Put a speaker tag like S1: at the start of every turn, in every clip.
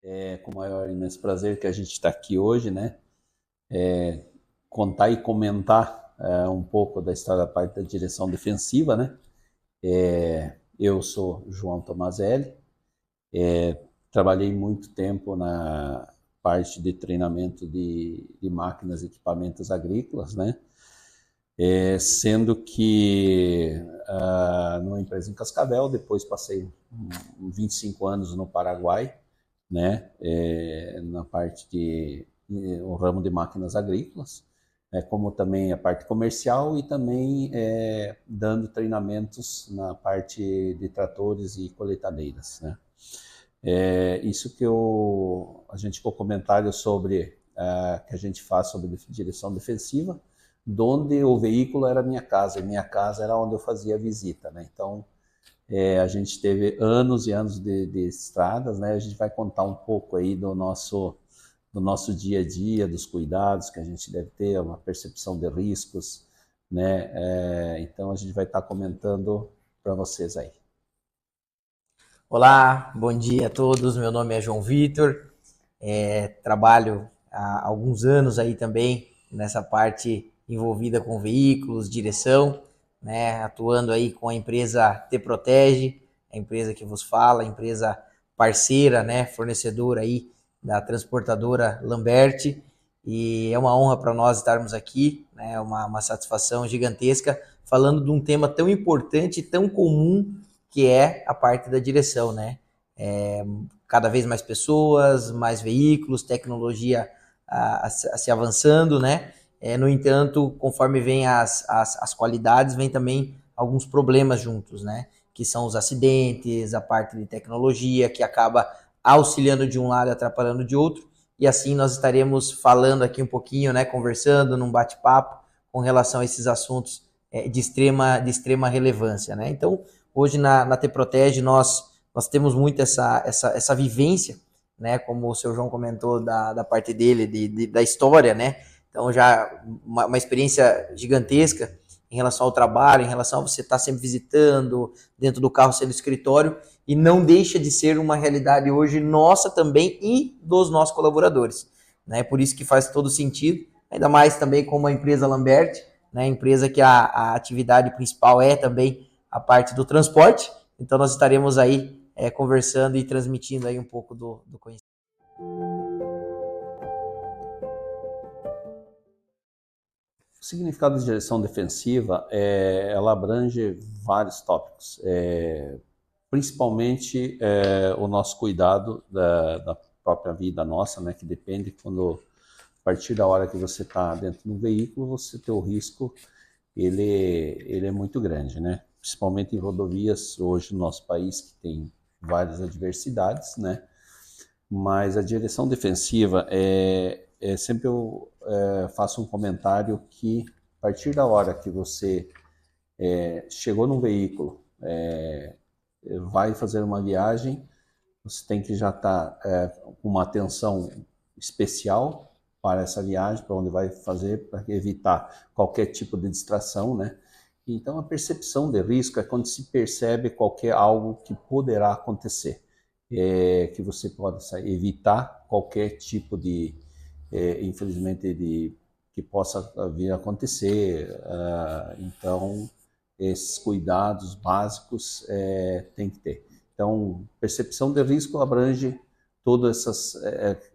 S1: É com o maior imenso prazer que a gente está aqui hoje, né? Contar e comentar um pouco da história da parte da direção defensiva, né? Eu sou João Tomazelli, trabalhei muito tempo na parte de treinamento de máquinas e equipamentos agrícolas, né? Sendo que numa empresa em Cascavel, depois passei 25 anos no Paraguai, né, na parte de o ramo de máquinas agrícolas, como também a parte comercial e também dando treinamentos na parte de tratores e colheitadeiras, né. Isso que a gente ficou comentário sobre que a gente faz sobre direção defensiva, donde o veículo era minha casa, e minha casa era onde eu fazia a visita, né. Então, a gente teve anos e anos de estradas, né? A gente vai contar um pouco aí do nosso dia a dia, dos cuidados que a gente deve ter, uma percepção de riscos, né? Então a gente vai estar comentando para vocês aí.
S2: Olá, bom dia a todos. Meu nome é João Vitor. Trabalho há alguns anos aí também nessa parte envolvida com veículos, direção, né? Atuando aí com a empresa Te Protege, a empresa que vos fala, a empresa parceira, né? Fornecedora aí da transportadora Lambert. E é uma honra para nós estarmos aqui, né? Uma satisfação gigantesca falando de um tema tão importante e tão comum que é a parte da direção, né? Cada vez mais pessoas, mais veículos, tecnologia a se avançando, né? No entanto, conforme vem as qualidades, vem também alguns problemas juntos, né? Que são os acidentes, a parte de tecnologia, que acaba auxiliando de um lado e atrapalhando de outro. E assim nós estaremos falando aqui um pouquinho, né? Conversando num bate-papo com relação a esses assuntos de extrema relevância, né? Então, hoje na Te Protege nós temos muito essa vivência, né? Como o seu João comentou da parte dele, da história, né? Então já uma experiência gigantesca em relação ao trabalho, em relação a você estar sempre visitando, dentro do carro sendo escritório, e não deixa de ser uma realidade hoje nossa também e dos nossos colaboradores, né? Por isso que faz todo sentido, ainda mais também como a empresa Lambert, né? Empresa que a atividade principal é também a parte do transporte, então nós estaremos aí conversando e transmitindo aí um pouco do conhecimento.
S1: O significado de direção defensiva, ela abrange vários tópicos, principalmente o nosso cuidado da própria vida nossa, né, que depende quando, a partir da hora que você está dentro do veículo, você tem o risco, ele é muito grande, né, principalmente em rodovias, hoje no nosso país, que tem várias adversidades, né, mas a direção defensiva sempre eu faço um comentário que a partir da hora que você chegou num veículo, vai fazer uma viagem, você tem que já estar com uma atenção especial para essa viagem, para onde vai fazer, para evitar qualquer tipo de distração, né? Então a percepção de risco é quando se percebe qualquer algo que poderá acontecer, que você pode evitar qualquer tipo de infelizmente, que possa vir a acontecer. Então, esses cuidados básicos tem que ter. Então, percepção de risco abrange toda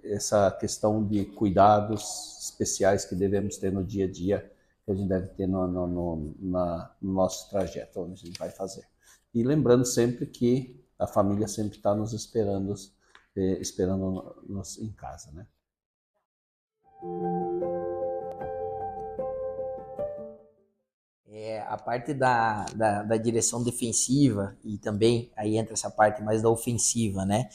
S1: essa questão de cuidados especiais que devemos ter no dia a dia, que a gente deve ter no nosso trajeto, onde a gente vai fazer. E lembrando sempre que a família sempre está nos esperando-nos em casa, né?
S2: A parte da direção defensiva e também aí entra essa parte mais da ofensiva, né?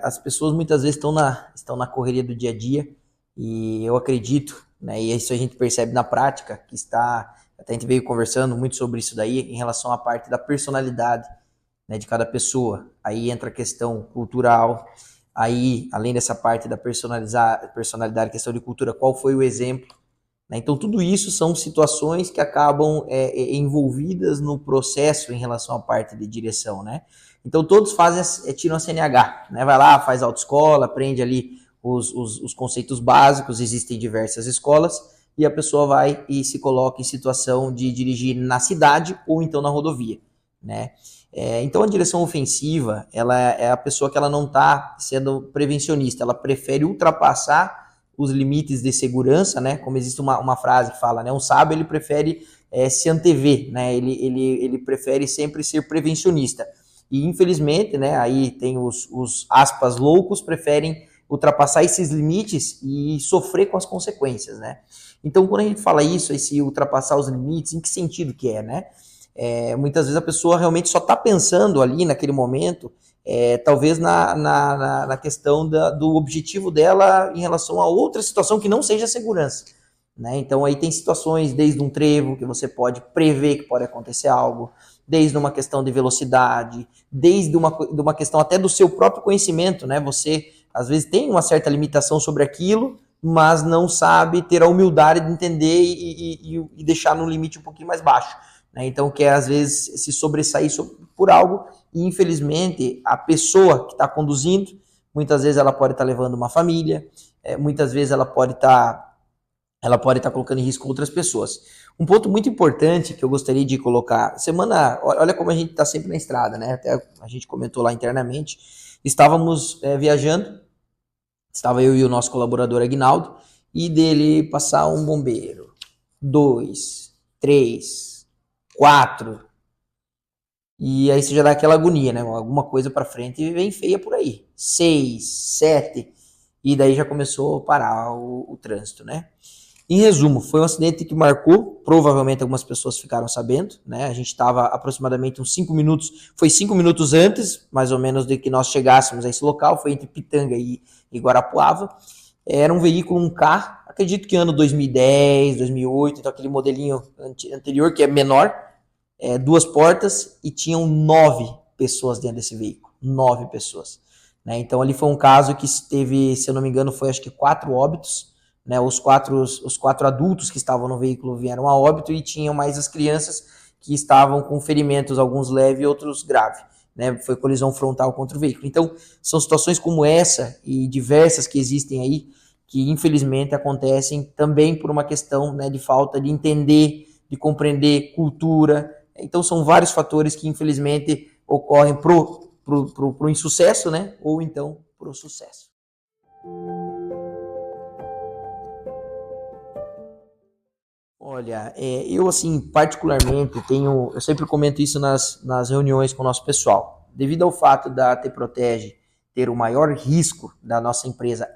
S2: As pessoas muitas vezes estão na correria do dia a dia e eu acredito, né? E isso a gente percebe na prática, que até a gente veio conversando muito sobre isso daí em relação à parte da personalidade, né, de cada pessoa. Aí entra a questão cultural, aí além dessa parte da personalidade, questão de cultura, qual foi o exemplo, né? Então, tudo isso são situações que acabam envolvidas no processo em relação à parte de direção, né? Então, todos tiram a CNH, né? Vai lá, faz autoescola, aprende ali os conceitos básicos, existem diversas escolas, e a pessoa vai e se coloca em situação de dirigir na cidade ou então na rodovia, né? Então, a direção ofensiva, ela é a pessoa que ela não está sendo prevencionista, ela prefere ultrapassar os limites de segurança, né? Como existe uma frase que fala, né? Um sábio, ele prefere se antever, né? Ele prefere sempre ser prevencionista. E, infelizmente, né? Aí tem os aspas loucos, preferem ultrapassar esses limites e sofrer com as consequências, né? Então, quando a gente fala isso, esse ultrapassar os limites, em que sentido que é, né? Muitas vezes a pessoa realmente só está pensando ali naquele momento, talvez na questão do objetivo dela em relação a outra situação que não seja segurança, né? Então aí tem situações desde um trevo que você pode prever que pode acontecer algo, desde uma questão de velocidade, desde uma questão até do seu próprio conhecimento, né? Você às vezes tem uma certa limitação sobre aquilo, mas não sabe ter a humildade de entender e deixar no limite um pouquinho mais baixo, né? Então quer às vezes se sobressair por algo, e infelizmente a pessoa que está conduzindo, muitas vezes ela pode estar levando uma família, muitas vezes ela pode estar colocando em risco outras pessoas. Um ponto muito importante que eu gostaria de colocar, olha como a gente está sempre na estrada, né? Até a gente comentou lá internamente, estávamos viajando, estava eu e o nosso colaborador Aguinaldo, e dele passar um bombeiro, 2, 3, 4, e aí você já dá aquela agonia, né? Alguma coisa para frente vem feia por aí. 6, 7, e daí já começou a parar o trânsito, né? Em resumo, foi um acidente que marcou, provavelmente algumas pessoas ficaram sabendo, né? A gente estava aproximadamente uns 5 minutos, foi 5 minutos antes, mais ou menos, de que nós chegássemos a esse local, foi entre Pitanga e Guarapuava. Era um veículo, um carro, acredito que ano 2010, 2008, então aquele modelinho anterior, que é menor, 2 portas, e tinham 9 pessoas dentro desse veículo, 9 pessoas, né? Então ali foi um caso que teve, se eu não me engano, foi acho que 4 óbitos, né? Os quatro adultos que estavam no veículo vieram a óbito, e tinham mais as crianças que estavam com ferimentos, alguns leves e outros graves, né? Foi colisão frontal contra o veículo. Então são situações como essa e diversas que existem aí, que infelizmente acontecem também por uma questão, né, de falta de entender, de compreender cultura. Então são vários fatores que infelizmente ocorrem pro insucesso, né? Ou então pro sucesso. Olha, eu assim, particularmente, eu sempre comento isso nas reuniões com o nosso pessoal. Devido ao fato da T-Protege ter o maior risco da nossa empresa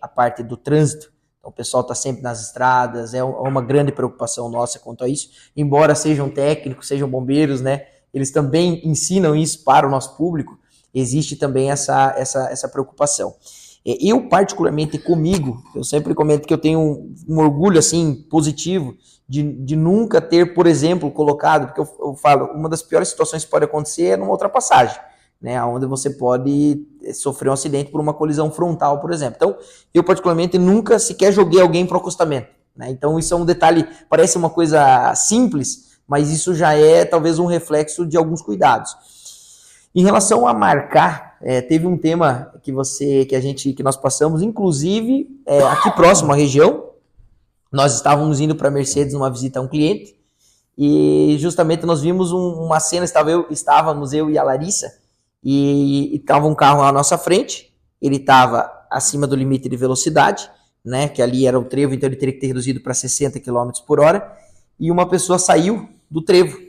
S2: a parte do trânsito, então o pessoal está sempre nas estradas, é uma grande preocupação nossa quanto a isso, embora sejam técnicos, sejam bombeiros, né? Eles também ensinam isso para o nosso público, existe também essa preocupação. Eu, particularmente comigo, eu sempre comento que eu tenho um orgulho assim positivo de nunca ter, por exemplo, colocado, porque eu falo, uma das piores situações que pode acontecer é numa ultrapassagem, né, onde você pode sofrer um acidente por uma colisão frontal, por exemplo. Então, eu particularmente nunca sequer joguei alguém para o acostamento, né? Então, isso é um detalhe, parece uma coisa simples, mas isso já é talvez um reflexo de alguns cuidados. Em relação a marcar, teve um tema que nós passamos, inclusive aqui próximo à região. Nós estávamos indo para Mercedes numa visita a um cliente, e justamente nós vimos uma cena, estávamos eu e a Larissa, e estava um carro à nossa frente, ele estava acima do limite de velocidade, né, que ali era o trevo, então ele teria que ter reduzido para 60 km por hora, e uma pessoa saiu do trevo.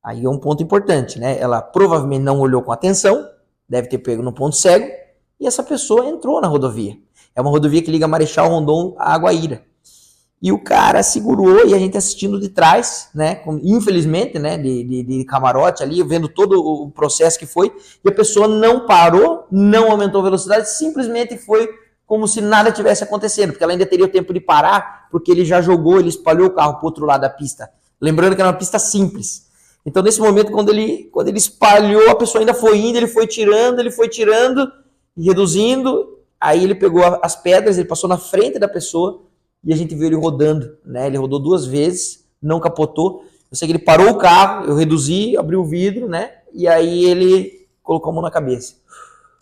S2: Aí é um ponto importante, né? Ela provavelmente não olhou com atenção, deve ter pego no ponto cego, e essa pessoa entrou na rodovia. É uma rodovia que liga Marechal Rondon a Aguaíra. E o cara segurou, e a gente assistindo de trás, né? Infelizmente, né? De camarote ali, vendo todo o processo que foi, e a pessoa não parou, não aumentou a velocidade, simplesmente foi como se nada tivesse acontecendo, porque ela ainda teria o tempo de parar, porque ele já jogou, ele espalhou o carro para o outro lado da pista. Lembrando que era uma pista simples. Então, nesse momento, quando ele espalhou, a pessoa ainda foi indo, ele foi tirando e reduzindo. Aí ele pegou as pedras, ele passou na frente da pessoa, e a gente viu ele rodando, né? Ele rodou 2 vezes, não capotou. Eu sei que ele parou o carro, eu reduzi, abri o vidro, né? E aí ele colocou a mão na cabeça.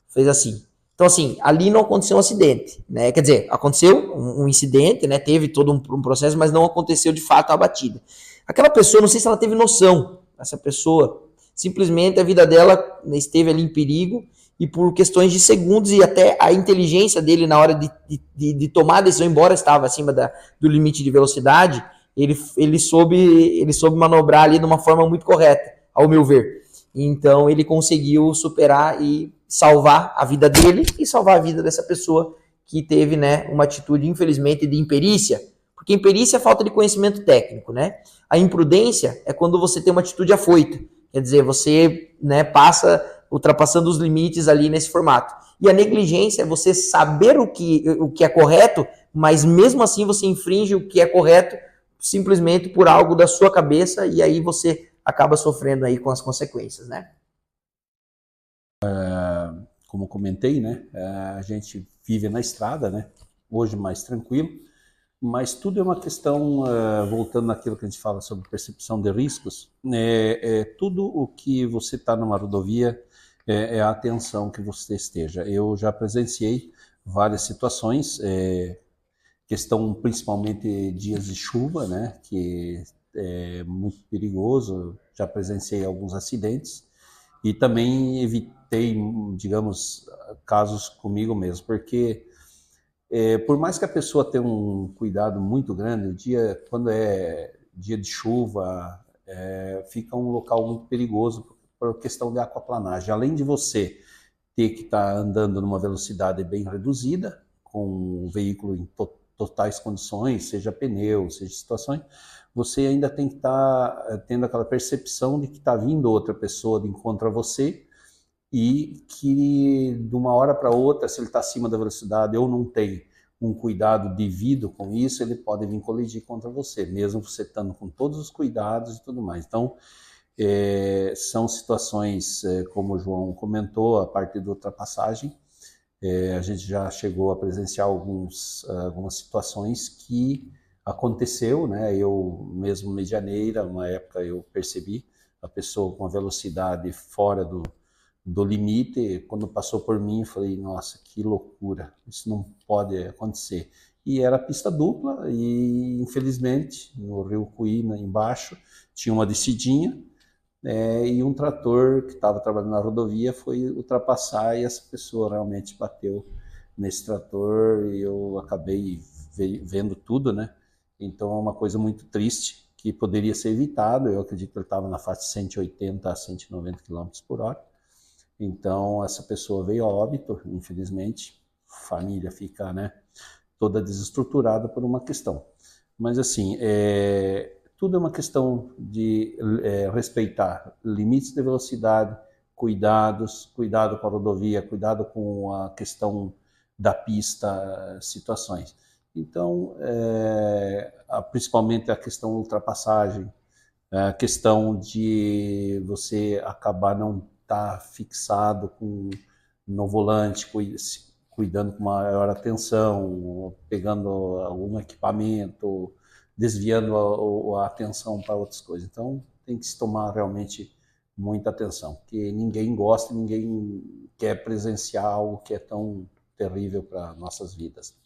S2: Fez assim. Então, assim, ali não aconteceu um acidente, né? Quer dizer, aconteceu um incidente, né? Teve todo um processo, mas não aconteceu de fato a batida. Aquela pessoa, não sei se ela teve noção, essa pessoa, simplesmente a vida dela esteve ali em perigo e por questões de segundos e até a inteligência dele na hora de tomar a decisão, embora estava acima do limite de velocidade, ele soube manobrar ali de uma forma muito correta, ao meu ver. Então ele conseguiu superar e salvar a vida dele e salvar a vida dessa pessoa que teve, né, uma atitude, infelizmente, de imperícia, porque imperícia é falta de conhecimento técnico, né? A imprudência é quando você tem uma atitude afoita, quer dizer, você, né, passa ultrapassando os limites ali nesse formato. E a negligência é você saber o que é correto, mas mesmo assim você infringe o que é correto simplesmente por algo da sua cabeça e aí você acaba sofrendo aí com as consequências, né?
S1: Como comentei, né, a gente vive na estrada, né, hoje mais tranquilo, mas tudo é uma questão, voltando naquilo que a gente fala sobre percepção de riscos, tudo o que você está numa rodovia é a atenção que você esteja. Eu já presenciei várias situações, questão principalmente dias de chuva, né, que é muito perigoso, já presenciei alguns acidentes e também evitei, digamos, casos comigo mesmo, porque por mais que a pessoa tenha um cuidado muito grande, o dia, quando é dia de chuva, fica um local muito perigoso por questão de aquaplanagem. Além de você ter que estar andando numa velocidade bem reduzida, com o veículo em totais condições, seja pneu, seja situações, você ainda tem que estar tendo aquela percepção de que está vindo outra pessoa de encontro a você e que de uma hora para outra, se ele está acima da velocidade ou não tem um cuidado devido com isso, ele pode vir colidir contra você, mesmo você estando com todos os cuidados e tudo mais. Então, são situações, como o João comentou, a parte da ultrapassagem, a gente já chegou a presenciar algumas situações que aconteceu, né? Eu mesmo, medianeira, uma época eu percebi a pessoa com a velocidade fora do limite, quando passou por mim, eu falei, nossa, que loucura, isso não pode acontecer. E era pista dupla e, infelizmente, no Rio Cuína, embaixo, tinha uma descidinha, e um trator que estava trabalhando na rodovia foi ultrapassar e essa pessoa realmente bateu nesse trator e eu acabei vendo tudo, né? Então é uma coisa muito triste que poderia ser evitado. Eu acredito que ele estava na faixa de 180 a 190 km por hora. Então essa pessoa veio a óbito, infelizmente. A família fica, né, toda desestruturada por uma questão. Mas assim, tudo é uma questão de respeitar limites de velocidade, cuidado com a rodovia, cuidado com a questão da pista, situações. Então, principalmente a questão da ultrapassagem, a questão de você acabar não estar fixado no volante, cuidando com maior atenção, pegando algum equipamento, desviando a atenção para outras coisas. Então, tem que se tomar realmente muita atenção, porque ninguém gosta, ninguém quer presenciar algo que é tão terrível para nossas vidas.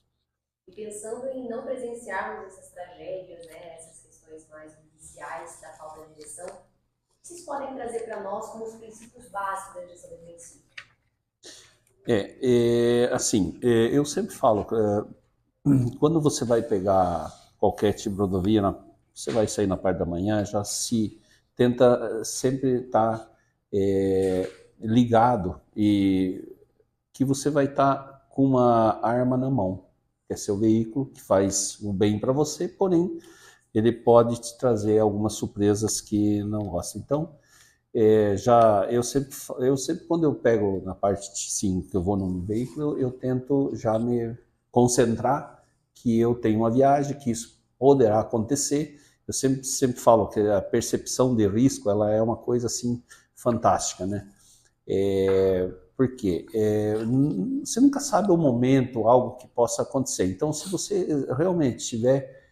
S3: E pensando em não presenciarmos essas tragédias, né, essas questões mais judiciais da falta de direção, o que vocês podem trazer para nós como os princípios básicos da direção defensiva?
S1: Assim, eu sempre falo, quando você vai pegar qualquer tipo de rodovia, você vai sair na parte da manhã, já se tenta sempre estar ligado e que você vai estar com uma arma na mão, que é seu veículo, que faz o bem para você, porém ele pode te trazer algumas surpresas que não gosta. Então, eu sempre quando eu pego na parte sim, que eu vou num veículo, eu tento já me concentrar que eu tenho uma viagem, que isso poderá acontecer. Eu sempre falo que a percepção de risco, ela é uma coisa assim fantástica, né? Por quê? Você nunca sabe o momento, algo que possa acontecer. Então, se você realmente estiver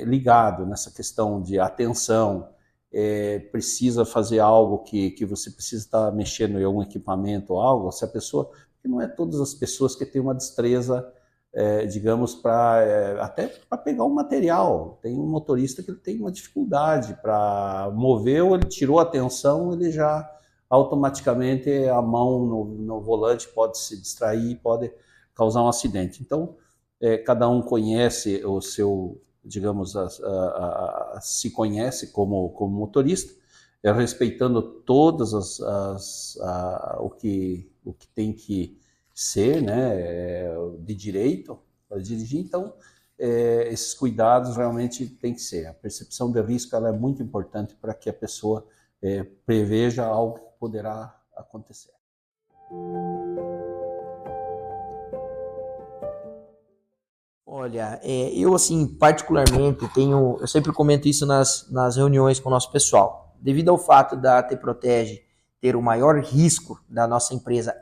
S1: ligado nessa questão de atenção, precisa fazer algo que você precisa estar mexendo em algum equipamento ou algo, se a pessoa, porque não é todas as pessoas que têm uma destreza, digamos, até para pegar um material. Tem um motorista que ele tem uma dificuldade para mover, ou ele tirou a atenção, ele já automaticamente a mão no volante pode se distrair, pode causar um acidente. Então, cada um conhece o seu, digamos, se conhece como motorista, respeitando todas o que tem que ser, né, de direito para dirigir. Então, esses cuidados realmente tem que ser. A percepção de risco ela é muito importante para que a pessoa preveja algo que poderá acontecer.
S2: Olha, eu assim, particularmente, eu sempre comento isso nas reuniões com o nosso pessoal. Devido ao fato da T Protege ter o maior risco da nossa empresa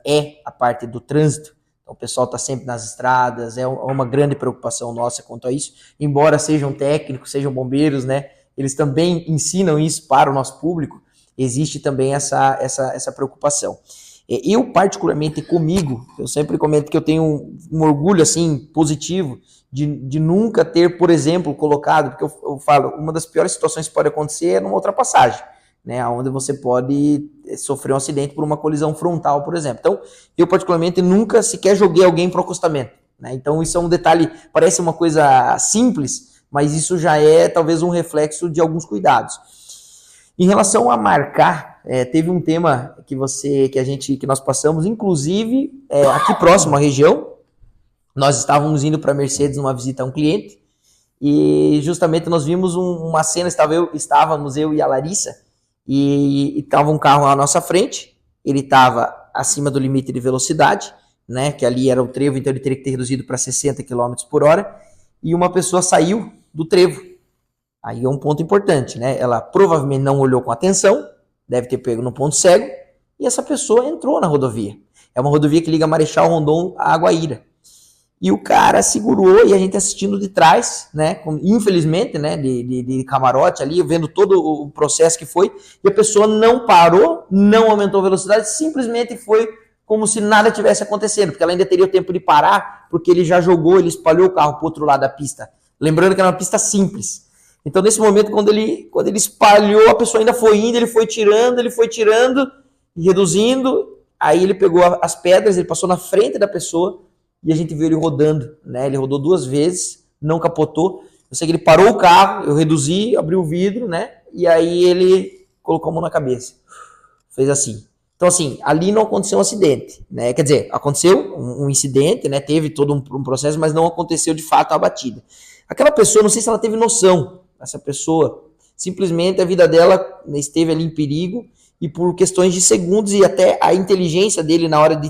S2: a parte do trânsito, então o pessoal está sempre nas estradas, é uma grande preocupação nossa quanto a isso, embora sejam técnicos, sejam bombeiros, né, eles também ensinam isso para o nosso público, existe também essa preocupação. Eu, particularmente comigo, eu sempre comento que eu tenho um orgulho assim positivo de nunca ter, por exemplo, colocado, porque eu falo, uma das piores situações que pode acontecer é numa ultrapassagem, né, onde você pode sofrer um acidente por uma colisão frontal, por exemplo. Então, eu particularmente nunca sequer joguei alguém para o acostamento, né? Então, isso é um detalhe, parece uma coisa simples, mas isso já é talvez um reflexo de alguns cuidados. Em relação a marcar, teve um tema que nós passamos, inclusive aqui próximo à região, nós estávamos indo para Mercedes numa visita a um cliente e justamente nós vimos uma cena, estávamos eu e a Larissa e estava um carro à nossa frente, ele estava acima do limite de velocidade, né, que ali era o trevo, então ele teria que ter reduzido para 60 km por hora e uma pessoa saiu do trevo. Aí é um ponto importante, né? Ela provavelmente não olhou com atenção, deve ter pego no ponto cego, e essa pessoa entrou na rodovia. É uma rodovia que liga Marechal Rondon a Aguaíra. E o cara segurou, e a gente assistindo de trás, né? Infelizmente, né? De camarote ali, vendo todo o processo que foi, e a pessoa não parou, não aumentou a velocidade, simplesmente foi como se nada tivesse acontecendo, porque ela ainda teria o tempo de parar, porque ele já jogou, ele espalhou o carro para o outro lado da pista. Lembrando que era uma pista simples. Então, nesse momento, quando ele espalhou, a pessoa ainda foi indo, ele foi tirando e reduzindo. Aí ele pegou as pedras, ele passou na frente da pessoa e a gente viu ele rodando, né? Ele rodou 2 vezes, não capotou. Eu sei que ele parou o carro, eu reduzi, abri o vidro, né? E aí ele colocou a mão na cabeça. Fez assim. Então, assim, ali não aconteceu um acidente, né? Quer dizer, aconteceu um incidente, né? Teve todo um processo, mas não aconteceu de fato a batida. Aquela pessoa, não sei se ela teve noção, essa pessoa, simplesmente a vida dela esteve ali em perigo e por questões de segundos e até a inteligência dele na hora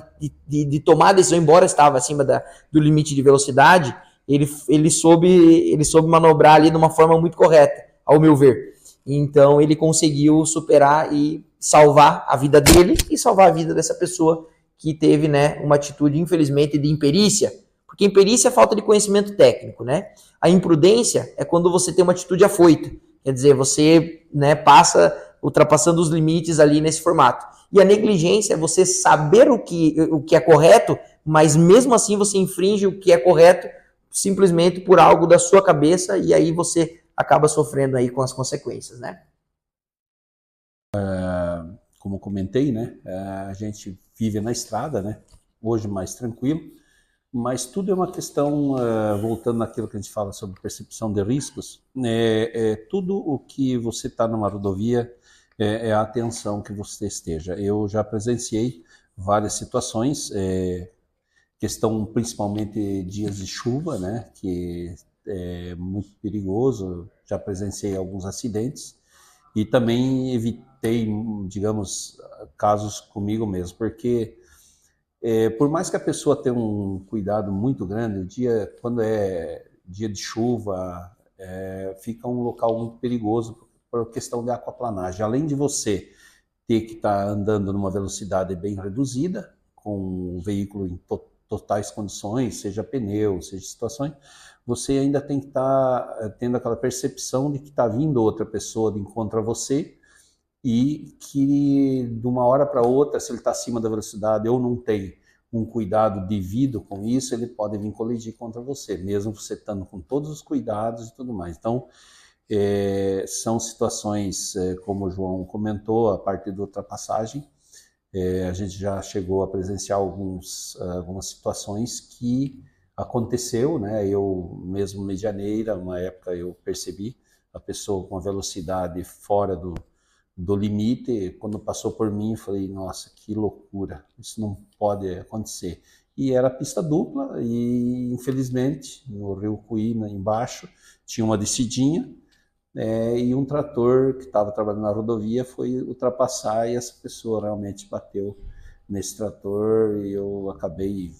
S2: de tomar a decisão, embora estava acima do limite de velocidade, ele soube manobrar ali de uma forma muito correta, ao meu ver. Então ele conseguiu superar e salvar a vida dele e salvar a vida dessa pessoa que teve, né, uma atitude, infelizmente, de imperícia, porque imperícia é falta de conhecimento técnico, né? A imprudência é quando você tem uma atitude afoita, quer dizer, você, né, passa ultrapassando os limites ali nesse formato. E a negligência é você saber o que é correto, mas mesmo assim você infringe o que é correto simplesmente por algo da sua cabeça e aí você acaba sofrendo aí com as consequências, né?
S1: Como comentei, né, a gente vive na estrada, né, hoje mais tranquilo, mas tudo é uma questão, voltando naquilo que a gente fala sobre percepção de riscos, tudo o que você está numa rodovia é a atenção que você esteja. Eu já presenciei várias situações, questão principalmente dias de chuva, né, que é muito perigoso, já presenciei alguns acidentes e também evitei, digamos, casos comigo mesmo, porque por mais que a pessoa tenha um cuidado muito grande, quando é dia de chuva, fica um local muito perigoso por questão de aquaplanagem. Além de você ter que estar andando numa velocidade bem reduzida, com o veículo em totais condições, seja pneu, seja situações, você ainda tem que estar tendo aquela percepção de que está vindo outra pessoa de encontro a você e que de uma hora para outra, se ele está acima da velocidade ou não tem um cuidado devido com isso, ele pode vir colidir contra você, mesmo você estando com todos os cuidados e tudo mais. Então, são situações, como o João comentou, a parte da ultrapassagem, a gente já chegou a presenciar algumas situações que aconteceu, né? Eu mesmo, medianeira, uma época eu percebi a pessoa com a velocidade fora do limite, quando passou por mim, eu falei, nossa, que loucura, isso não pode acontecer. E era pista dupla e, infelizmente, no Rio Cuí, embaixo, tinha uma descidinha, e um trator que estava trabalhando na rodovia foi ultrapassar e essa pessoa realmente bateu nesse trator e eu acabei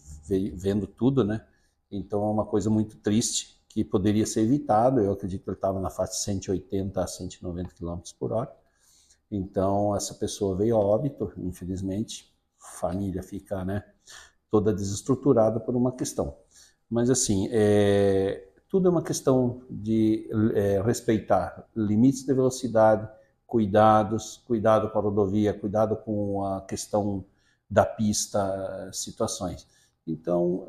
S1: vendo tudo, né? Então é uma coisa muito triste que poderia ser evitado. Eu acredito que ele estava na faixa de 180 a 190 km por hora. Então essa pessoa veio a óbito, infelizmente. A família fica, né, toda desestruturada por uma questão. Mas assim, tudo é uma questão de respeitar limites de velocidade, cuidado com a rodovia, cuidado com a questão da pista, situações. Então,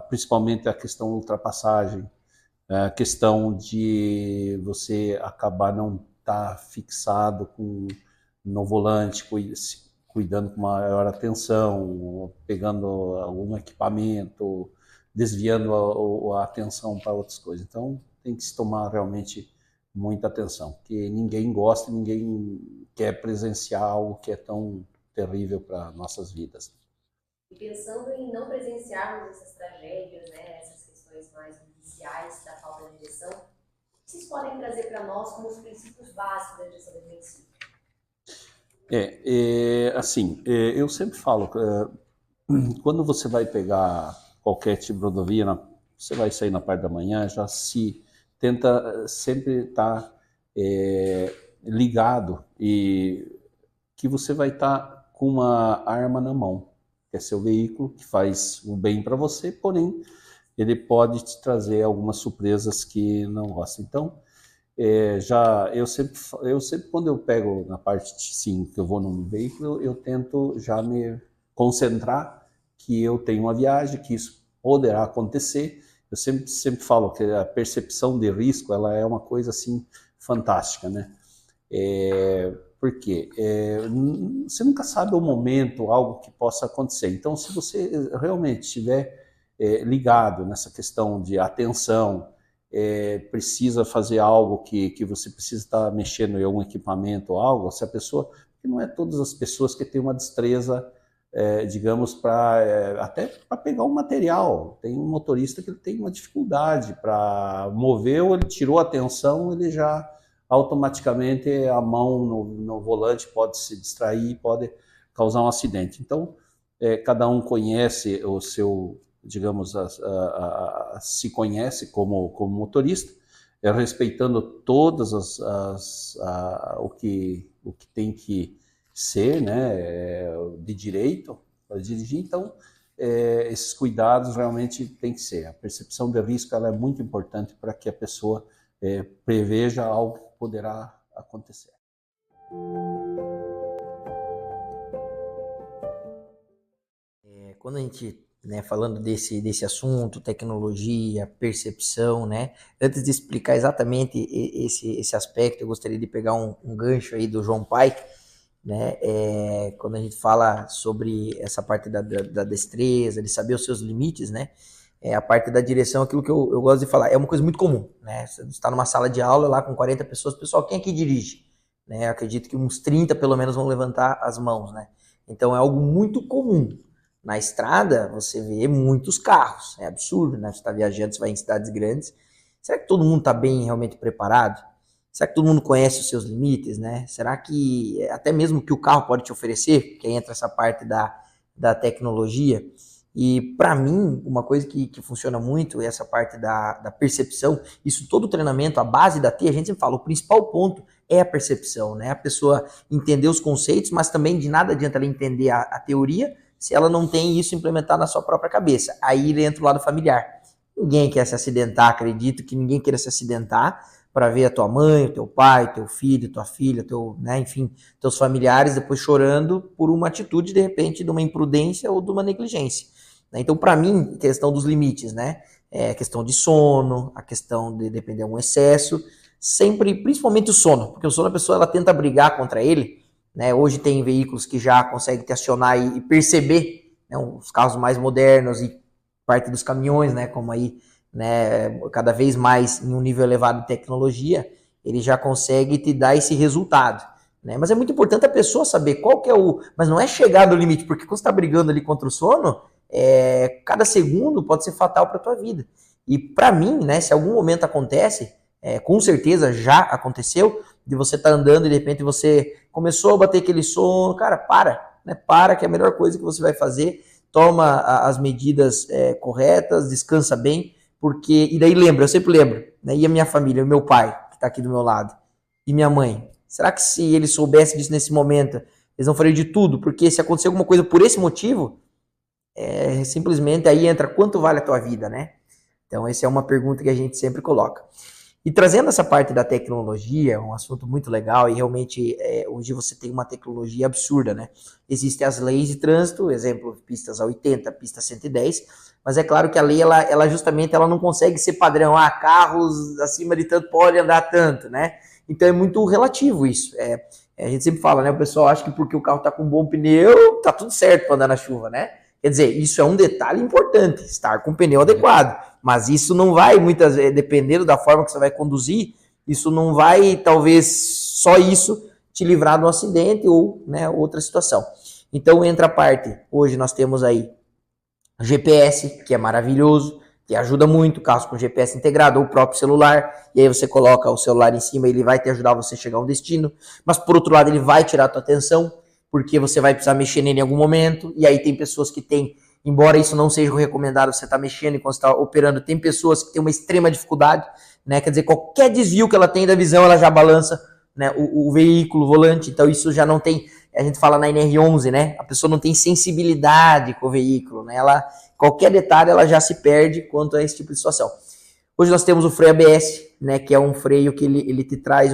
S1: principalmente a questão da ultrapassagem, a questão de você acabar não estar fixado no volante, cuidando com maior atenção, pegando algum equipamento, desviando a atenção para outras coisas. Então, tem que se tomar realmente muita atenção, porque ninguém gosta, ninguém quer presenciar algo que é tão terrível para nossas vidas.
S3: E pensando em não presenciarmos essas tragédias, né, essas questões mais judiciais da falta de direção, o que vocês podem trazer para nós como os princípios básicos da direção defensiva?
S1: Assim, eu sempre falo, quando você vai pegar qualquer tipo de rodovia, você vai sair na parte da manhã, já se tenta sempre estar ligado e que você vai estar com uma arma na mão, que é seu veículo, que faz o bem para você, porém ele pode te trazer algumas surpresas que não gosta. Então, eu sempre quando eu pego na parte sim, que eu vou num veículo, eu tento já me concentrar que eu tenho uma viagem, que isso poderá acontecer. Eu sempre falo que a percepção de risco, ela é uma coisa assim fantástica, né? Porque você nunca sabe o momento, algo que possa acontecer. Então, se você realmente estiver ligado nessa questão de atenção, precisa fazer algo que você precisa estar mexendo em algum equipamento ou algo, se a pessoa, porque não é todas as pessoas que têm uma destreza, digamos, até para pegar um material. Tem um motorista que ele tem uma dificuldade para mover, ou ele tirou a atenção, ele já automaticamente a mão no volante pode se distrair, pode causar um acidente. Então, cada um conhece o seu, digamos, se conhece como motorista, respeitando todas o que tem que ser, né, de direito para dirigir. Então, esses cuidados realmente tem que ser. A percepção de risco, ela é muito importante para que a pessoa preveja algo que poderá acontecer.
S2: Quando a gente, né, falando desse assunto, tecnologia, percepção, né, antes de explicar exatamente esse aspecto, eu gostaria de pegar um gancho aí do João Pai, né, quando a gente fala sobre essa parte da destreza, de saber os seus limites, né, a parte da direção, aquilo que eu gosto de falar, é uma coisa muito comum, né, você está numa sala de aula lá com 40 pessoas, pessoal, quem aqui dirige? Né, eu acredito que uns 30 pelo menos vão levantar as mãos, né, então é algo muito comum. Na estrada, você vê muitos carros, é absurdo, né? Você está viajando, você vai em cidades grandes. Será que todo mundo está bem realmente preparado? Será que todo mundo conhece os seus limites, né? Será que até mesmo o que o carro pode te oferecer, que entra essa parte da tecnologia? E para mim, uma coisa que funciona muito é essa parte da percepção. Isso todo treinamento, a base da TI, a gente sempre fala, o principal ponto é a percepção, né? A pessoa entender os conceitos, mas também de nada adianta ela entender a teoria se ela não tem isso implementado na sua própria cabeça. Aí ele entra o lado familiar. Ninguém quer se acidentar, acredito que ninguém queira se acidentar para ver a tua mãe, o teu pai, teu filho, tua filha, né, enfim, teus familiares depois chorando por uma atitude, de repente, de uma imprudência ou de uma negligência. Então, para mim, questão dos limites, né? A questão de sono, a questão de depender de um excesso, sempre, principalmente o sono, porque o sono a pessoa ela tenta brigar contra ele, né? Hoje tem veículos que já conseguem te acionar e perceber, né, os carros mais modernos e parte dos caminhões, né, como aí, né, cada vez mais em um nível elevado de tecnologia, ele já consegue te dar esse resultado, né? Mas é muito importante a pessoa saber qual que é mas não é chegar no limite, porque quando você está brigando ali contra o sono, cada segundo pode ser fatal para a tua vida. E para mim, né, se algum momento acontece, com certeza já aconteceu, de você estar andando e de repente você começou a bater aquele sono, cara, né, para que é a melhor coisa que você vai fazer, toma as medidas corretas, descansa bem, porque, e daí lembra, eu sempre lembro, né, e a minha família, o meu pai, que está aqui do meu lado, e minha mãe, será que se eles soubessem disso nesse momento, eles não fariam de tudo? Porque se acontecer alguma coisa por esse motivo, simplesmente aí entra quanto vale a tua vida, né? Então essa é uma pergunta que a gente sempre coloca. E trazendo essa parte da tecnologia, é um assunto muito legal e realmente hoje você tem uma tecnologia absurda, né? Existem as leis de trânsito, exemplo, pistas a 80, pista 110, mas é claro que a lei, ela justamente ela não consegue ser padrão, carros acima de tanto podem andar tanto, né? Então é muito relativo isso. A gente sempre fala, né? O pessoal acha que porque o carro tá com um bom pneu, tá tudo certo para andar na chuva, né? Quer dizer, isso é um detalhe importante, estar com o pneu adequado. Mas isso não vai, muitas vezes, dependendo da forma que você vai conduzir, isso não vai, talvez, só isso te livrar de um acidente ou, né, outra situação. Então entra a parte, hoje nós temos aí GPS, que é maravilhoso, que ajuda muito, carros com GPS integrado, ou o próprio celular, e aí você coloca o celular em cima, ele vai te ajudar você a chegar a um destino, mas por outro lado ele vai tirar a tua atenção, porque você vai precisar mexer nele em algum momento, e aí tem pessoas que têm, embora isso não seja recomendado você estar mexendo enquanto você está operando, tem pessoas que têm uma extrema dificuldade, né? Quer dizer, qualquer desvio que ela tem da visão, ela já balança, né, o veículo, o volante, então isso já não tem, a gente fala na NR11, né? A pessoa não tem sensibilidade com o veículo, né? Qualquer detalhe ela já se perde quanto a esse tipo de situação. Hoje nós temos o freio ABS, né, que é um freio que ele te traz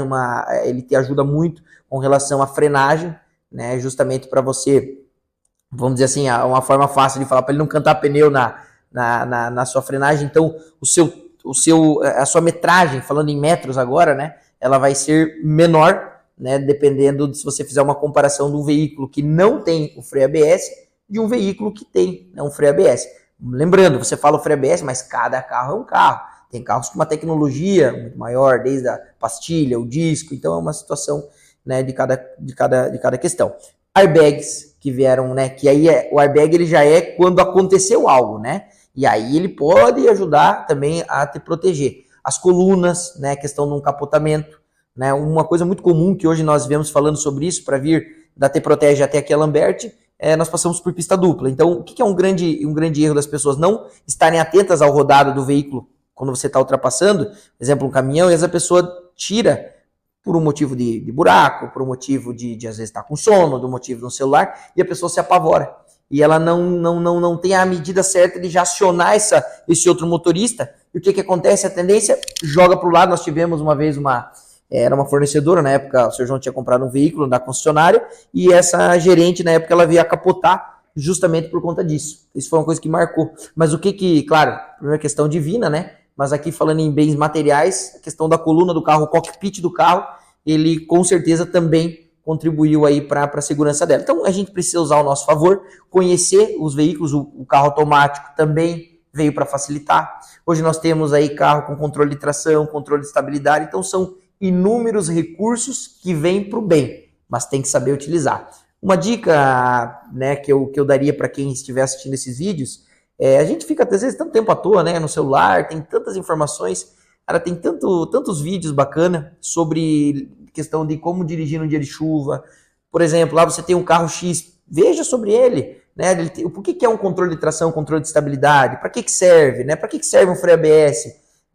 S2: ele te ajuda muito com relação à frenagem, né, justamente para você, vamos dizer assim, uma forma fácil de falar, para ele não cantar pneu na sua frenagem. Então, a sua metragem, falando em metros agora, né, ela vai ser menor, né, dependendo de se você fizer uma comparação de um veículo que não tem o freio ABS de um veículo que tem, né, um freio ABS. Lembrando, você fala o freio ABS, mas cada carro é um carro. Tem carros com uma tecnologia muito maior, desde a pastilha, o disco, então é uma situação, né, de cada questão. Airbags que vieram, né, que aí o airbag ele já é quando aconteceu algo, né, e aí ele pode ajudar também a te proteger. As colunas, né, questão de um capotamento, né, uma coisa muito comum que hoje nós vemos falando sobre isso, para vir da Te Protege até aqui a Lambert, nós passamos por pista dupla. Então, o que é um grande erro das pessoas? Não estarem atentas ao rodado do veículo quando você está ultrapassando, por exemplo, um caminhão, e às vezes a pessoa tira por um motivo de buraco, por um motivo de às vezes estar com sono, do motivo de um celular, e a pessoa se apavora. E ela não tem a medida certa de já acionar esse outro motorista. E o que acontece? A tendência joga para o lado. Nós tivemos uma vez era uma fornecedora, na época o Sr. João tinha comprado um veículo da concessionária, e essa gerente, na época, ela veio a capotar justamente por conta disso. Isso foi uma coisa que marcou. Mas claro, primeira questão divina, né? Mas aqui falando em bens materiais, a questão da coluna do carro, o cockpit do carro, ele com certeza também contribuiu aí para a segurança dela. Então a gente precisa usar ao nosso favor, conhecer os veículos, o carro automático também veio para facilitar. Hoje nós temos aí carro com controle de tração, controle de estabilidade, então são inúmeros recursos que vêm para o bem, mas tem que saber utilizar. Uma dica, né, que eu daria para quem estiver assistindo esses vídeos, a gente fica, às vezes, tanto tempo à toa, né, no celular, tem tantas informações, cara, tem tantos vídeos bacanas sobre questão de como dirigir no dia de chuva. Por exemplo, lá você tem um carro X, veja sobre ele, né, por que é um controle de tração, controle de estabilidade, para que serve, né, para que serve um freio ABS,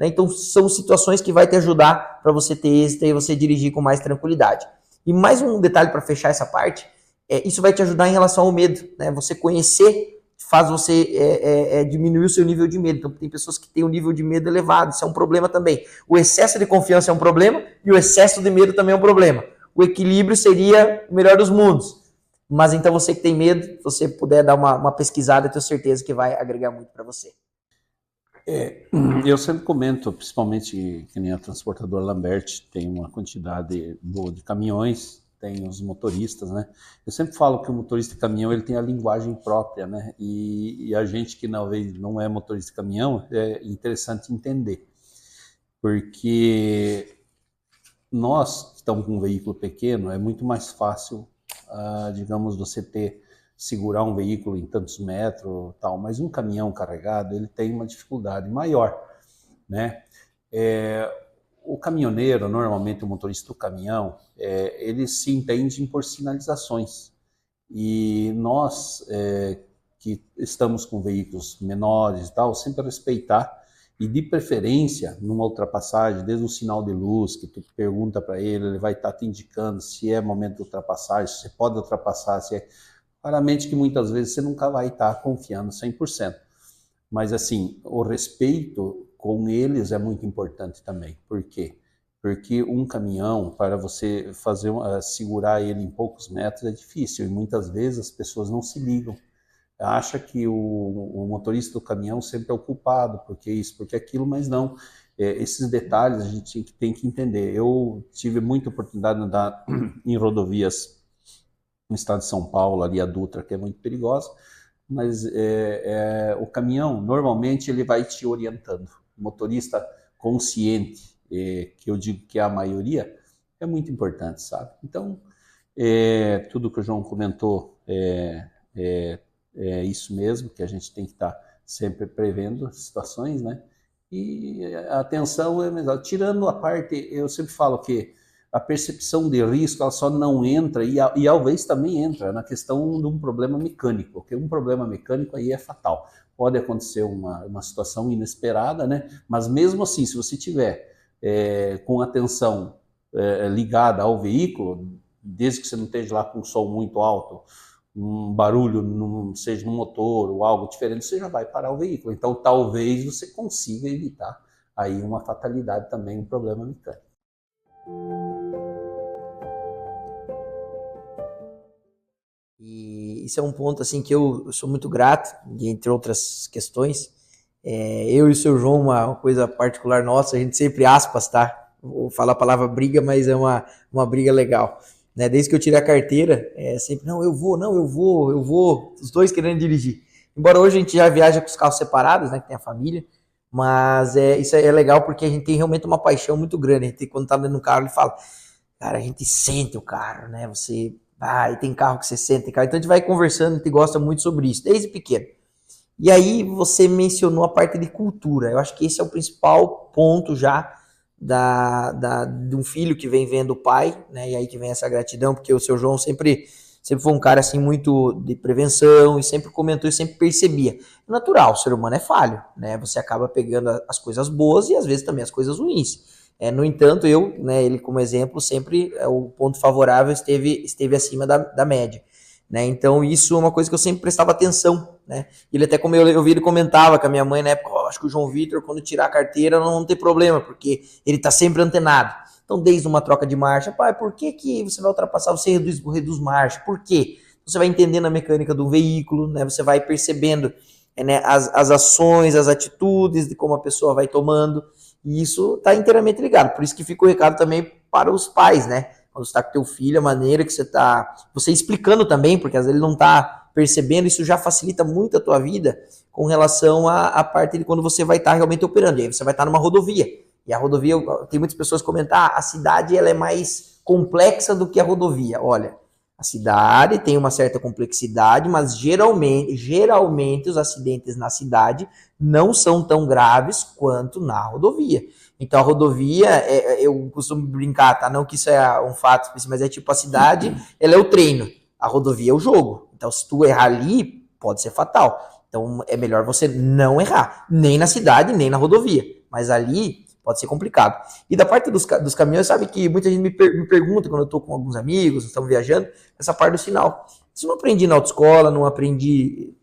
S2: né? Então são situações que vai te ajudar para você ter êxito e você dirigir com mais tranquilidade. E mais um detalhe para fechar essa parte, isso vai te ajudar em relação ao medo, né? Você conhecer faz você diminuir o seu nível de medo. Então tem pessoas que têm um nível de medo elevado, isso é um problema também. O excesso de confiança é um problema e o excesso de medo também é um problema. O equilíbrio seria o melhor dos mundos. Mas então você que tem medo, se você puder dar uma pesquisada, eu tenho certeza que vai agregar muito para você.
S1: Eu sempre comento, principalmente que nem a transportadora Lambert tem uma quantidade boa de caminhões, tem os motoristas, né? Eu sempre falo que o motorista de caminhão ele tem a linguagem própria, né? E a gente que não é motorista de caminhão, é interessante entender, porque nós que estamos com um veículo pequeno, é muito mais fácil, digamos, você segurar um veículo em tantos metros, tal, mas um caminhão carregado, ele tem uma dificuldade maior, né? O caminhoneiro, normalmente o motorista do caminhão, eles se entendem por sinalizações. E nós, que estamos com veículos menores e tal, sempre respeitar e de preferência, numa ultrapassagem, desde um sinal de luz, que tu pergunta para ele vai estar te indicando se é momento de ultrapassagem, se você pode ultrapassar, se é... Claramente que muitas vezes você nunca vai estar confiando 100%. Mas assim, o respeito com eles é muito importante também. Por quê? Porque um caminhão, para você segurar ele em poucos metros é difícil. E muitas vezes as pessoas não se ligam. Acha que o motorista do caminhão sempre é o culpado, porque isso, porque aquilo, mas não. Esses detalhes a gente tem que entender. Eu tive muita oportunidade de andar em rodovias no estado de São Paulo, ali a Dutra, que é muito perigosa, mas o caminhão, normalmente, ele vai te orientando. O motorista consciente, que eu digo que é a maioria, é muito importante, sabe? Então, tudo que o João comentou é isso mesmo, que a gente tem que estar sempre prevendo situações, né? E a atenção é melhor. Tirando a parte, eu sempre falo que a percepção de risco ela só não entra, e talvez também entra na questão de um problema mecânico, porque um problema mecânico aí é fatal. Pode acontecer uma situação inesperada, né? Mas mesmo assim, se você tiver com a atenção ligada ao veículo, desde que você não esteja lá com um som muito alto, um barulho, seja no motor ou algo diferente, você já vai parar o veículo. Então talvez você consiga evitar aí uma fatalidade também, um problema mecânico.
S2: E isso é um ponto assim que eu sou muito grato, entre outras questões. Eu e o seu João, uma coisa particular nossa, a gente sempre aspas, tá? Vou falar a palavra briga, mas é uma briga legal. Né? Desde que eu tirei a carteira, sempre, eu vou, os dois querendo dirigir. Embora hoje a gente já viaja com os carros separados, né, que tem a família, mas isso é legal porque a gente tem realmente uma paixão muito grande. A gente, quando tá dentro do carro, ele fala, cara, a gente sente o carro, né? Você e tem carro que você sente, então a gente vai conversando, a gente gosta muito sobre isso, desde pequeno. E aí você mencionou a parte de cultura. Eu acho que esse é o principal ponto já de um filho que vem vendo o pai, né? E aí que vem essa gratidão, porque o seu João sempre foi um cara assim muito de prevenção e sempre comentou e sempre percebia. É natural, o ser humano é falho, né? Você acaba pegando as coisas boas e às vezes também as coisas ruins. No entanto, ele como exemplo, sempre o ponto favorável esteve acima da média. Né? Então isso é uma coisa que eu sempre prestava atenção. Né? Ele até, como eu vi, ele comentava com a minha mãe na época, acho que o João Vitor, quando tirar a carteira, não tem problema, porque ele está sempre antenado. Então, desde uma troca de marcha, pai, por que você vai ultrapassar, você reduz marcha? Por quê? Você vai entendendo a mecânica do veículo, né? Você vai percebendo as ações, as atitudes, de como a pessoa vai tomando. E isso está inteiramente ligado. Por isso que fica o recado também para os pais, né? Quando você está com teu filho, a maneira que você explicando também, porque às vezes ele não está percebendo, isso já facilita muito a tua vida com relação à parte de quando você vai estar realmente operando. E aí você vai estar numa rodovia. E a rodovia, tem muitas pessoas que comentam, a cidade ela é mais complexa do que a rodovia. Olha, a cidade tem uma certa complexidade, mas geralmente os acidentes na cidade não são tão graves quanto na rodovia. Então a rodovia, eu costumo brincar, tá? Não que isso é um fato, mas é tipo a cidade, ela é o treino, a rodovia é o jogo. Então se tu errar ali, pode ser fatal. Então é melhor você não errar, nem na cidade, nem na rodovia. mas ali pode ser complicado. E da parte dos caminhões, sabe que muita gente me pergunta quando eu estou com alguns amigos, estamos viajando, essa parte do sinal. Isso eu não aprendi na autoescola, não aprendi...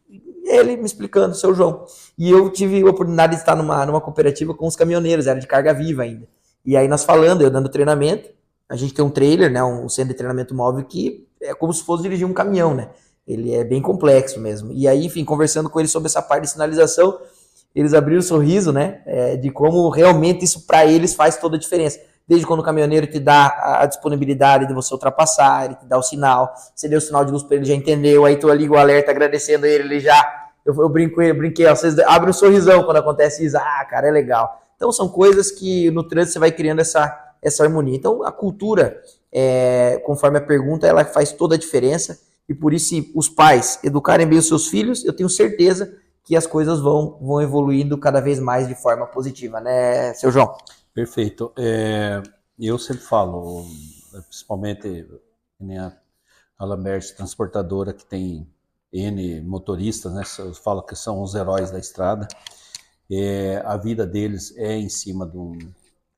S2: Ele me explicando, seu João. E eu tive a oportunidade de estar numa cooperativa com os caminhoneiros, era de carga viva ainda. E aí nós falando, eu dando treinamento, a gente tem um trailer, né, um centro de treinamento móvel que é como se fosse dirigir um caminhão, né? Ele é bem complexo mesmo. E aí, enfim, conversando com eles sobre essa parte de sinalização, eles abriram o sorriso, né, de como realmente isso para eles faz toda a diferença. Desde quando o caminhoneiro te dá a disponibilidade de você ultrapassar, ele te dá o sinal, você deu o sinal de luz para ele, já entendeu, aí tu liga o alerta agradecendo ele já... Eu brinquei, ó, vocês abrem um sorrisão quando acontece isso, cara, é legal. Então são coisas que no trânsito você vai criando essa harmonia. Então a cultura, conforme a pergunta, ela faz toda a diferença, e por isso, se os pais educarem bem os seus filhos, eu tenho certeza que as coisas vão evoluindo cada vez mais de forma positiva, né, seu João?
S1: Perfeito. Eu sempre falo, principalmente a Lambert transportadora, que tem N motoristas, né? Eu falo que são os heróis da estrada. A vida deles é em cima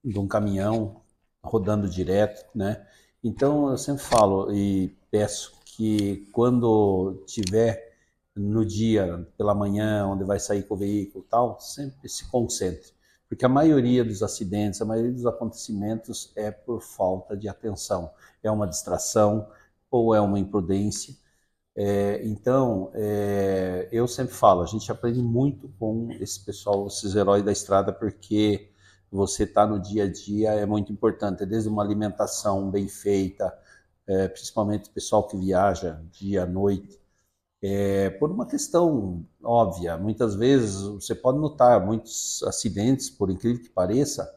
S1: de um caminhão rodando direto, né? Então eu sempre falo e peço que quando tiver no dia, pela manhã, onde vai sair com o veículo e tal, sempre se concentre. Porque a maioria dos acidentes, a maioria dos acontecimentos é por falta de atenção. É uma distração ou é uma imprudência. Então, eu sempre falo, a gente aprende muito com esse pessoal, esses heróis da estrada, porque você está no dia a dia é muito importante, desde uma alimentação bem feita, principalmente o pessoal que viaja dia à noite, por uma questão óbvia. Muitas vezes você pode notar muitos acidentes, por incrível que pareça,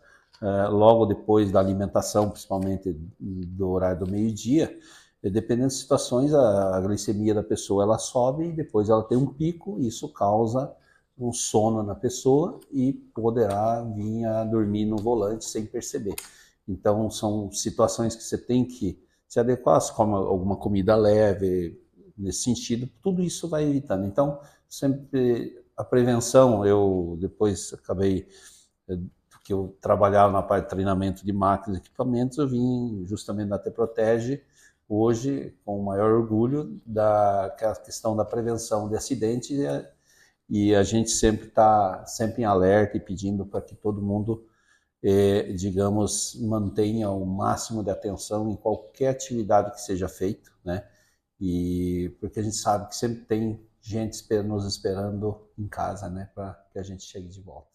S1: logo depois da alimentação, principalmente do horário do meio-dia. Dependendo das situações, a glicemia da pessoa ela sobe e depois ela tem um pico, e isso causa um sono na pessoa e poderá vir a dormir no volante sem perceber. Então são situações que você tem que se adequar, se come alguma comida leve, nesse sentido, tudo isso vai evitando. Então, sempre a prevenção, eu depois acabei, que eu trabalhava na parte de treinamento de máquinas e equipamentos, eu vim justamente da T-Protege, hoje, com o maior orgulho, da questão da prevenção de acidentes, e a gente sempre está em alerta e pedindo para que todo mundo, digamos, mantenha o máximo de atenção em qualquer atividade que seja feita, né? E porque a gente sabe que sempre tem gente nos esperando em casa, né, para que a gente chegue de volta.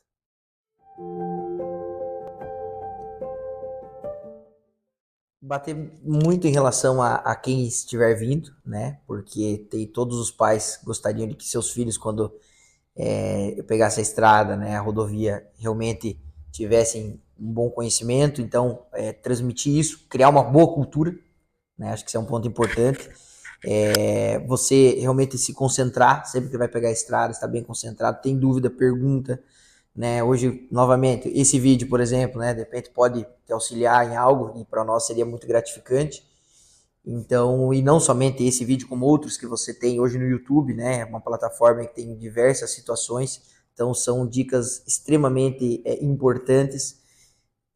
S2: Bater muito em relação a quem estiver vindo, né? Porque todos os pais gostariam de que seus filhos, quando pegasse a estrada, né, a rodovia, realmente tivessem um bom conhecimento. Então, transmitir isso, criar uma boa cultura, né? Acho que isso é um ponto importante. Você realmente se concentrar, sempre que vai pegar a estrada, estar bem concentrado, tem dúvida, pergunta, né? Hoje, novamente, esse vídeo, por exemplo, né, de repente pode te auxiliar em algo, e para nós seria muito gratificante. Então, e não somente esse vídeo, como outros que você tem hoje no YouTube, né, uma plataforma que tem diversas situações, então são dicas extremamente importantes.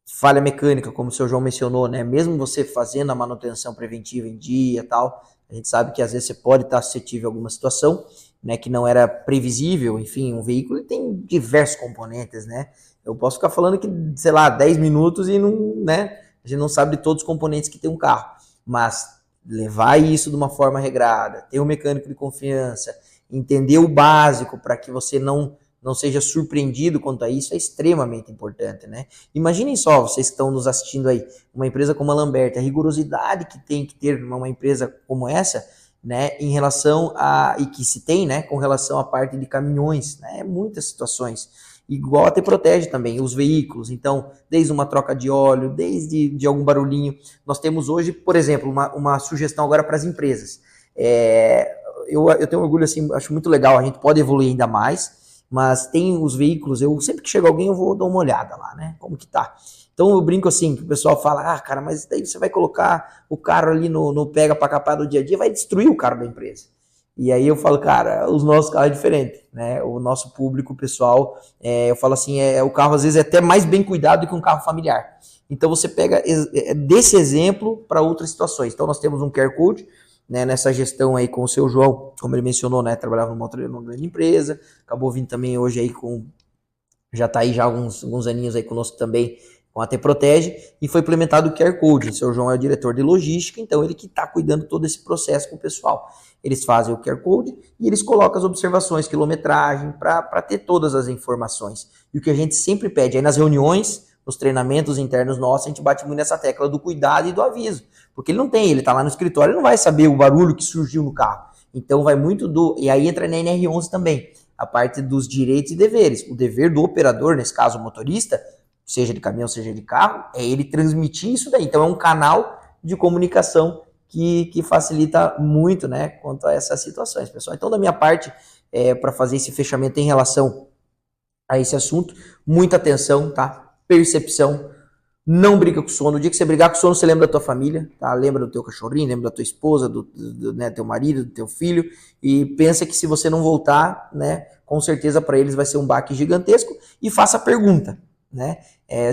S2: Falha mecânica, como o seu João mencionou, né, mesmo você fazendo a manutenção preventiva em dia e tal, a gente sabe que às vezes você pode estar suscetível a alguma situação, né, que não era previsível. Enfim, um veículo tem diversos componentes, né? Eu posso ficar falando que, sei lá, 10 minutos e não, né, a gente não sabe de todos os componentes que tem um carro, mas levar isso de uma forma regrada, ter um mecânico de confiança, entender o básico para que você não seja surpreendido quanto a isso, é extremamente importante, né? Imaginem só, vocês que estão nos assistindo aí, uma empresa como a Lambert, a rigorosidade que tem que ter uma empresa como essa, né, em relação e que se tem, né, com relação à parte de caminhões, né, muitas situações. Igual a T-Protege também, os veículos. Então, desde uma troca de óleo, desde de algum barulhinho. Nós temos hoje, por exemplo, uma sugestão agora para as empresas. Eu tenho orgulho, assim, acho muito legal, a gente pode evoluir ainda mais, mas tem os veículos, sempre que chega alguém eu vou dar uma olhada lá, né, como que tá. Então eu brinco assim, que o pessoal fala, cara, mas daí você vai colocar o carro ali no pega para capar do dia a dia, vai destruir o carro da empresa. E aí eu falo, cara, os nossos carros é diferente, né? O nosso público, pessoal, eu falo assim, o carro às vezes é até mais bem cuidado do que um carro familiar. Então você pega desse exemplo para outras situações. Então nós temos um QR Code, né, nessa gestão aí com o seu João, como ele mencionou, né? Trabalhava numa grande empresa, acabou vindo também hoje aí já está aí já alguns aninhos aí conosco também com a T Protege, e foi implementado o QR Code. O seu João é o diretor de logística, então ele que está cuidando todo esse processo com o pessoal. Eles fazem o QR Code e eles colocam as observações, quilometragem, para ter todas as informações. E o que a gente sempre pede aí nas reuniões, nos treinamentos internos nossos, a gente bate muito nessa tecla do cuidado e do aviso. Porque ele não tem, ele está lá no escritório, ele não vai saber o barulho que surgiu no carro. Então vai muito e aí entra na NR11 também, a parte dos direitos e deveres. O dever do operador, nesse caso o motorista, seja de caminhão, seja de carro, é ele transmitir isso daí. Então é um canal de comunicação que facilita muito, né, quanto a essas situações, pessoal. Então, da minha parte, para fazer esse fechamento em relação a esse assunto, muita atenção, tá? Percepção, não briga com sono. O dia que você brigar com sono, você lembra da tua família, tá? Lembra do teu cachorrinho, lembra da tua esposa, né, teu marido, do teu filho, e pensa que se você não voltar, né, com certeza para eles vai ser um baque gigantesco, e faça a pergunta, né?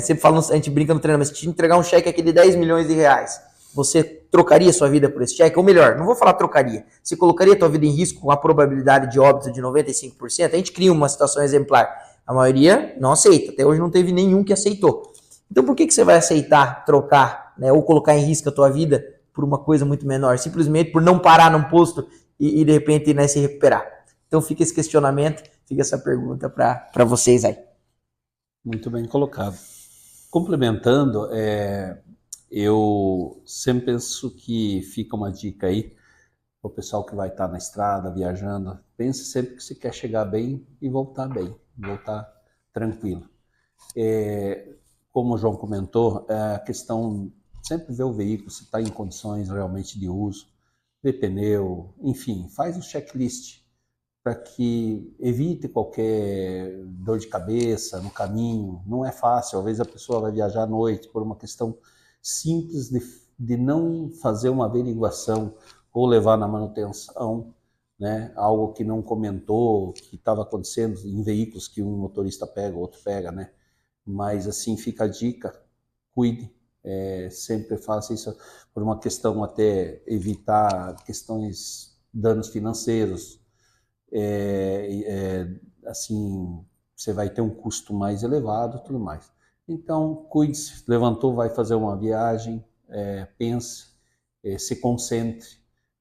S2: Sempre fala, a gente brinca no treinamento, se te entregar um cheque aqui de 10 milhões de reais, você trocaria sua vida por esse cheque? Ou melhor, não vou falar trocaria, você colocaria a tua vida em risco com a probabilidade de óbito de 95%? A gente cria uma situação exemplar. A maioria não aceita, até hoje não teve nenhum que aceitou. Então por que você vai aceitar trocar, né, ou colocar em risco a tua vida por uma coisa muito menor? Simplesmente por não parar num posto e de repente, né, se recuperar. Então fica esse questionamento, fica essa pergunta para vocês aí.
S1: Muito bem colocado. Complementando, eu sempre penso que fica uma dica aí para o pessoal que vai estar na estrada, viajando. Pense sempre que você quer chegar bem e voltar tranquilo. Como o João comentou, a questão sempre ver o veículo, se está em condições realmente de uso, ver pneu, enfim, faz um checklist para que evite qualquer dor de cabeça no caminho. Não é fácil, às vezes a pessoa vai viajar à noite por uma questão simples de não fazer uma averiguação ou levar na manutenção, né? Algo que não comentou, que estava acontecendo em veículos que um motorista pega, o outro pega, né? Mas assim, fica a dica, cuide, sempre faça isso por uma questão até evitar questões, danos financeiros, assim, você vai ter um custo mais elevado e tudo mais. Então, cuide-se, levantou, vai fazer uma viagem, pense, se concentre,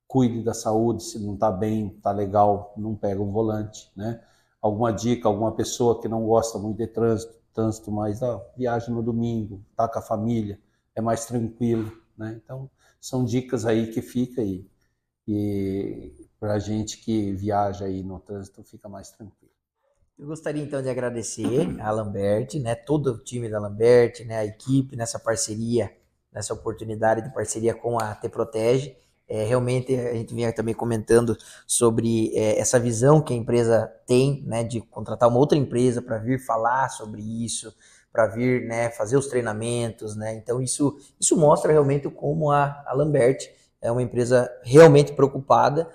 S1: cuide da saúde, se não está bem, está legal, não pega um volante, né? Alguma dica, alguma pessoa que não gosta muito de trânsito, mas viaja no domingo, tá com a família, é mais tranquilo, né? Então, são dicas aí que fica aí. E para a gente que viaja aí no trânsito, fica mais tranquilo.
S2: Eu gostaria então de agradecer a Lambert, né, todo o time da Lambert, né, a equipe nessa parceria, nessa oportunidade de parceria com a T Protege. Realmente a gente vinha também comentando sobre essa visão que a empresa tem, né, de contratar uma outra empresa para vir falar sobre isso, para vir, né, fazer os treinamentos, né. Então isso mostra realmente como a Lambert é uma empresa realmente preocupada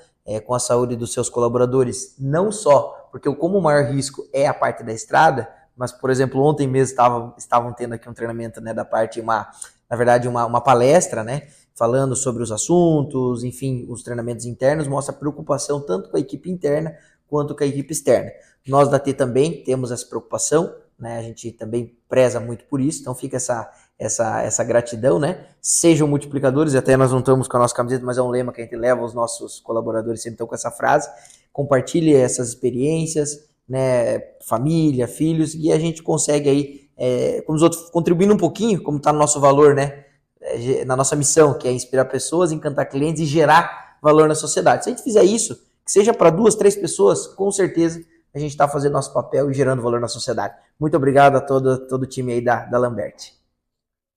S2: com a saúde dos seus colaboradores, não só porque como o maior risco é a parte da estrada, mas, por exemplo, ontem mesmo estavam tendo aqui um treinamento, né, da parte, na verdade, uma palestra, né, falando sobre os assuntos, enfim, os treinamentos internos, mostra preocupação tanto com a equipe interna quanto com a equipe externa. Nós da T também temos essa preocupação, né, a gente também preza muito por isso, então fica essa gratidão, né? Sejam multiplicadores, até nós não estamos com a nossa camiseta, mas é um lema que a gente leva os nossos colaboradores sempre estão com essa frase. Compartilhe essas experiências, né? Família, filhos, e a gente consegue aí, como os outros, contribuindo um pouquinho, como está no nosso valor, né? Na nossa missão, que é inspirar pessoas, encantar clientes e gerar valor na sociedade. Se a gente fizer isso, que seja para 2, 3 pessoas, com certeza a gente está fazendo nosso papel e gerando valor na sociedade. Muito obrigado a todo o time aí da Lambert.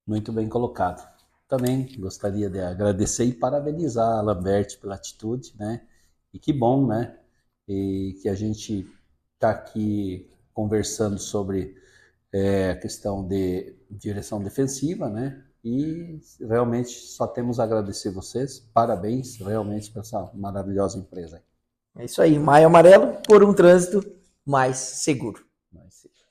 S1: Muito bem colocado. Também gostaria de agradecer e parabenizar a Lambert pela atitude, né? E que bom, né? E que a gente está aqui conversando sobre a questão de direção defensiva, né? E realmente só temos a agradecer vocês. Parabéns realmente por essa maravilhosa empresa.
S2: É isso aí, Maio Amarelo por um trânsito mais seguro.
S1: Mas